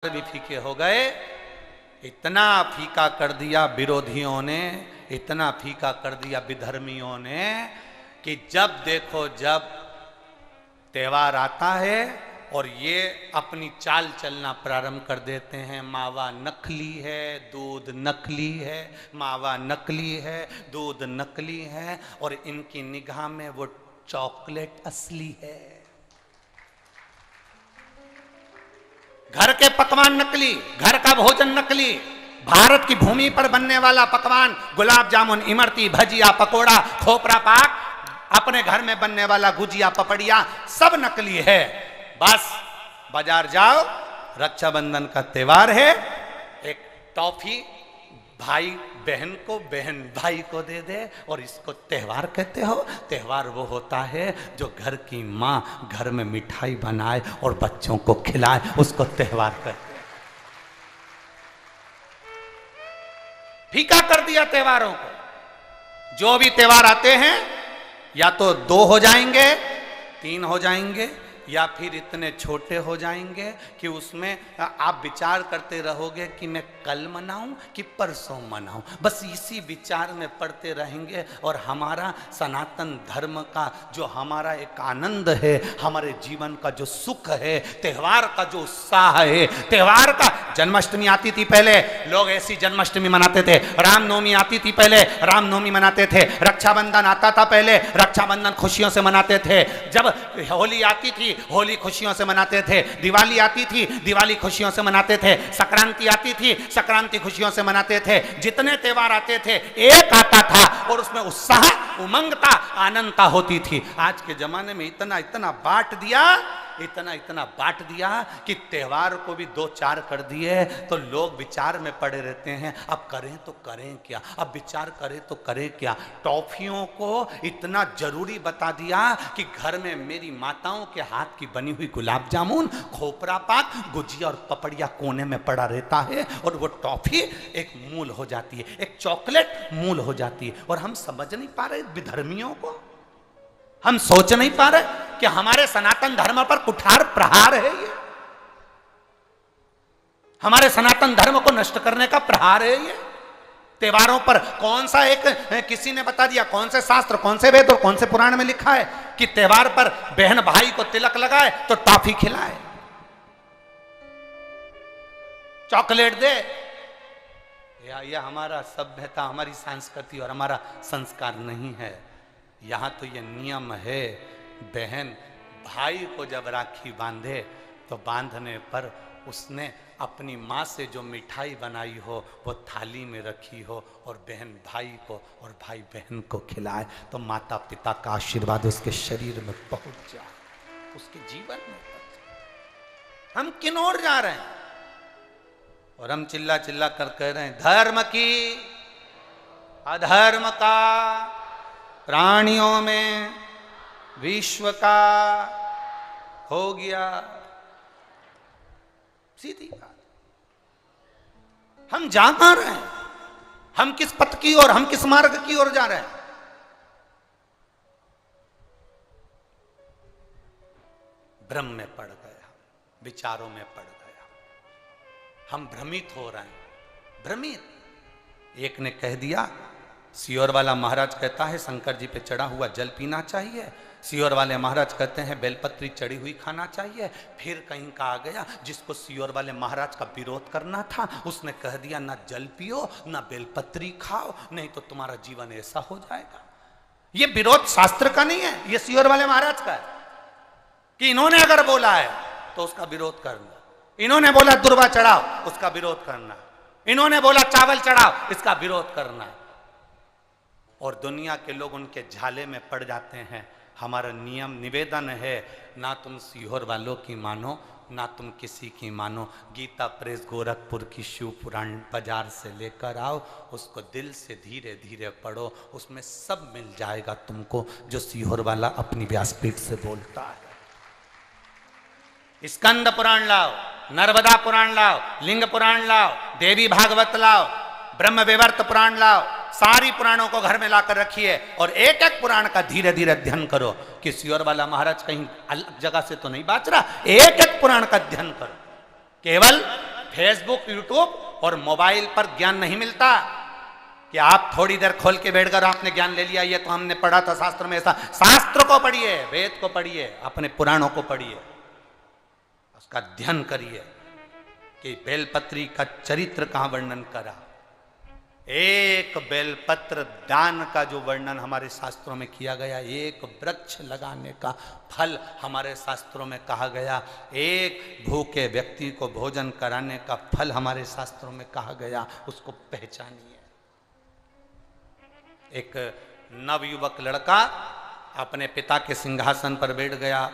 भी फीके हो गए। इतना फीका कर दिया विरोधियों ने, इतना फीका कर दिया विधर्मियों ने कि जब देखो जब त्योहार आता है और ये अपनी चाल चलना प्रारंभ कर देते हैं। मावा नकली है, दूध नकली है, मावा नकली है, दूध नकली है, और इनकी निगाह में वो चॉकलेट असली है। घर के पकवान नकली, घर का भोजन नकली, भारत की भूमि पर बनने वाला पकवान गुलाब जामुन, इमरती, भजिया, पकोड़ा, खोपरा पाक, अपने घर में बनने वाला गुजिया, पपड़िया, सब नकली है। बस बाजार जाओ, रक्षाबंधन का त्योहार है, एक टॉफी भाई बहन को, बहन भाई को दे दे, और इसको त्योहार कहते हो। त्योहार वो होता है जो घर की माँ घर में मिठाई बनाए और बच्चों को खिलाए, उसको त्योहार कहते हैं। फीका कर दिया त्योहारों को। जो भी त्योहार आते हैं या तो 2 हो जाएंगे, 3 हो जाएंगे, या फिर इतने छोटे हो जाएंगे कि उसमें आप विचार करते रहोगे कि मैं कल मनाऊं कि परसों मनाऊं। बस इसी विचार में पड़ते रहेंगे। और हमारा सनातन धर्म का जो हमारा एक आनंद है, हमारे जीवन का जो सुख है, त्योहार का जो उत्साह है, त्योहार का, जन्माष्टमी आती थी पहले लोग ऐसी जन्माष्टमी मनाते थे, रामनवमी आती थी पहले रामनवमी मनाते थे, रक्षाबंधन आता था पहले रक्षाबंधन खुशियों से मनाते थे, जब होली आती थी होली खुशियों से मनाते थे, दिवाली आती थी दिवाली खुशियों से मनाते थे, संक्रांति आती थी संक्रांति खुशियों से मनाते थे। जितने त्योहार आते थे एक आता था और उसमें उत्साह, उमंगता, आनंदता होती थी। आज के जमाने में इतना इतना बांट दिया, इतना इतना बांट दिया कि त्योहार को भी 2-4 कर दिए तो लोग विचार में पड़े रहते हैं। अब करें तो करें क्या, अब विचार करें तो करें क्या। टॉफियों को इतना जरूरी बता दिया कि घर में मेरी माताओं के हाथ की बनी हुई गुलाब जामुन, खोपरा पाक, गुजिया और पपड़िया कोने में पड़ा रहता है, और वो टॉफी एक मूल हो जाती है, एक चॉकलेट मूल हो जाती है। और हम समझ नहीं पा रहे विधर्मियों को, हम सोच नहीं पा रहे कि हमारे सनातन धर्म पर कुठार प्रहार है ये, हमारे सनातन धर्म को नष्ट करने का प्रहार है ये। त्योहारों पर कौन सा एक, किसी ने बता दिया कौन से शास्त्र, कौन से वेद और कौन से पुराण में लिखा है कि त्योहार पर बहन भाई को तिलक लगाए तो टॉफी खिलाए, चॉकलेट दे। यह हमारा सभ्यता, हमारी संस्कृति और हमारा संस्कार नहीं है। यहाँ तो ये नियम है, बहन भाई को जब राखी बांधे तो बांधने पर उसने अपनी माँ से जो मिठाई बनाई हो वो थाली में रखी हो और बहन भाई को और भाई बहन को खिलाए, तो माता पिता का आशीर्वाद उसके शरीर में पहुंच जाए, उसके जीवन में पहुंच जाए। हम किन ओर जा रहे हैं? और हम चिल्ला चिल्ला कर कह रहे हैं धर्म की अधर्म का, प्राणियों में विश्व का हो गया। सीधी बात। हम जा कहां रहे हैं? हम किस पथ की ओर, हम किस मार्ग की ओर जा रहे हैं? भ्रम में पड़ गया, विचारों में पड़ गया, हम भ्रमित हो रहे हैं, भ्रमित। एक ने कह दिया, सियोर वाला महाराज कहता है शंकर जी पे चढ़ा हुआ जल पीना चाहिए, सियोर वाले महाराज कहते हैं बेलपत्री चढ़ी हुई खाना चाहिए। फिर कहीं का आ गया जिसको सियोर वाले महाराज का विरोध करना था, उसने कह दिया ना जल पियो ना बेलपत्री खाओ, नहीं तो तुम्हारा जीवन ऐसा हो जाएगा। ये विरोध शास्त्र का नहीं है, ये सियोर वाले महाराज का है कि इन्होंने अगर बोला है तो उसका विरोध करना, इन्होंने बोला दुर्वा चढ़ाओ उसका विरोध करना, इन्होंने बोला चावल चढ़ाओ इसका विरोध करना। और दुनिया के लोग उनके झाले में पड़ जाते हैं। हमारा नियम निवेदन है, ना तुम सीहोर वालों की मानो ना तुम किसी की मानो। गीता प्रेस गोरखपुर की शिव पुराण बाजार से लेकर आओ, उसको दिल से धीरे धीरे पढ़ो, उसमें सब मिल जाएगा तुमको जो सीहोर वाला अपनी व्यासपीठ से बोलता है। स्कंद पुराण लाओ, नर्मदा पुराण लाओ, लिंग पुराण लाओ, देवी भागवत लाओ, ब्रह्म विवर्त पुराण लाओ, सारी पुराणों को घर में लाकर रखिए और एक एक पुराण का धीरे धीरे अध्ययन करो कि सियोर वाला महाराज कहीं अलग जगह से तो नहीं बाच रहा। एक एक पुराण का अध्ययन करो, केवल फेसबुक, यूट्यूब और मोबाइल पर ज्ञान नहीं मिलता कि आप थोड़ी देर खोल के बैठकर आपने ज्ञान ले लिया। ये तो हमने पढ़ा था शास्त्र में ऐसा। शास्त्र को पढ़िए, वेद को पढ़िए, अपने पुराणों को पढ़िए, उसका अध्ययन करिए कि बेलपत्री का चरित्र कहां वर्णन करा। एक बेलपत्र दान का जो वर्णन हमारे शास्त्रों में किया गया, एक वृक्ष लगाने का फल हमारे शास्त्रों में कहा गया, एक भूखे व्यक्ति को भोजन कराने का फल हमारे शास्त्रों में कहा गया, उसको पहचानिए। एक नवयुवक लड़का अपने पिता के सिंहासन पर बैठ गया,